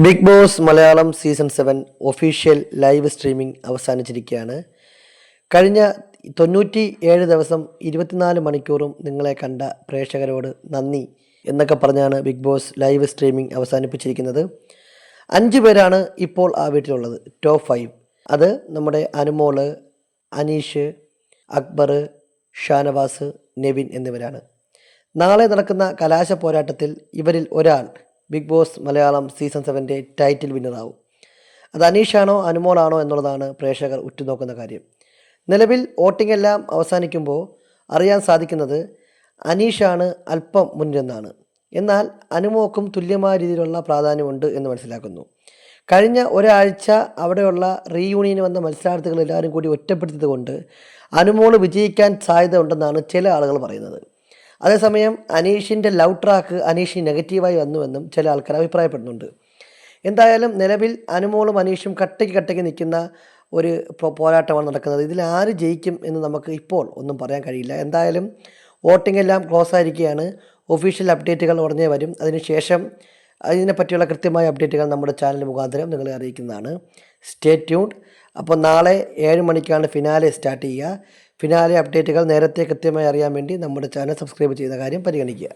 Big boss Malayalam season 7 official live streaming അവസാനിച്ചിരിക്കുകയാണ്. കഴിഞ്ഞ 97 ദിവസം 24 മണിക്കൂറും നിങ്ങളെ കണ്ട പ്രേക്ഷകരോട് നന്ദി എന്നൊക്കെ പറഞ്ഞാണ് ബിഗ് ബോസ് ലൈവ് സ്ട്രീമിംഗ് അവസാനിപ്പിച്ചിരിക്കുന്നത്. 5 പേരാണ് ഇപ്പോൾ ആ വീട്ടിലുള്ളത്, ടോപ്പ് 5. അത് നമ്മുടെ അനുമോള്, അനീഷ്, അക്ബർ, ഷാനവാസ്, നെവിൻ എന്നിവരാണ്. നാളെ നടക്കുന്ന കലാശ പോരാട്ടത്തിൽ ഇവരിൽ ഒരാൾ big boss Malayalam season 7 title വിന്നറാവും. അത് അനീഷാണോ അനുമോളാണോ എന്നുള്ളതാണ് പ്രേക്ഷകർ ഉറ്റുനോക്കുന്ന കാര്യം. നിലവിൽ വോട്ടിംഗ് എല്ലാം അവസാനിക്കുമ്പോൾ അറിയാൻ സാധിക്കുന്നത് അനീഷാണ് അല്പം മുന്നിലെന്നാണ്. എന്നാൽ അനുമോക്കും തുല്യമായ രീതിയിലുള്ള പ്രാധാന്യമുണ്ട് എന്ന് മനസ്സിലാക്കുന്നു. കഴിഞ്ഞ ഒരാഴ്ച അവിടെയുള്ള റീയൂണിയന് വന്ന മത്സരാർത്ഥികൾ എല്ലാവരും കൂടി ഒറ്റപ്പെടുത്തിയത് കൊണ്ട് അനുമോള് വിജയിക്കാൻ സാധ്യത ഉണ്ടെന്നാണ് ചില ആളുകൾ പറയുന്നത്. അതേസമയം അനീഷിൻ്റെ ലവ് ട്രാക്ക് അനീഷിന് നെഗറ്റീവായി വന്നുവെന്നും ചില ആൾക്കാർ അഭിപ്രായപ്പെടുന്നുണ്ട്. എന്തായാലും നിലവിൽ അനുമോളും അനീഷും കട്ടയ്ക്ക് നിൽക്കുന്ന ഒരു പോരാട്ടമാണ് നടക്കുന്നത്. ഇതിൽ ആര് ജയിക്കും എന്ന് നമുക്ക് ഇപ്പോൾ ഒന്നും പറയാൻ കഴിയില്ല. എന്തായാലും വോട്ടിംഗ് എല്ലാം ക്ലോസ് ആയിരിക്കുകയാണ്. ഒഫീഷ്യൽ അപ്ഡേറ്റുകൾ ഉടനെ വരും. അതിനുശേഷം ഇതിനെപ്പറ്റിയുള്ള കൃത്യമായ അപ്ഡേറ്റുകൾ നമ്മുടെ ചാനൽ മുഖാന്തരം നിങ്ങളെ അറിയിക്കുന്നതാണ്. Stay tuned. അപ്പോൾ നാളെ 7 മണിക്കാണ് ഫിനാലെ സ്റ്റാർട്ട് ചെയ്യുക. ഫിനാലെ അപ്ഡേറ്റുകൾ നേരത്തെ കൃത്യമായി അറിയാൻ വേണ്ടി നമ്മുടെ ചാനൽ സബ്സ്ക്രൈബ് ചെയ്യുന്ന കാര്യം പരിഗണിക്കുക.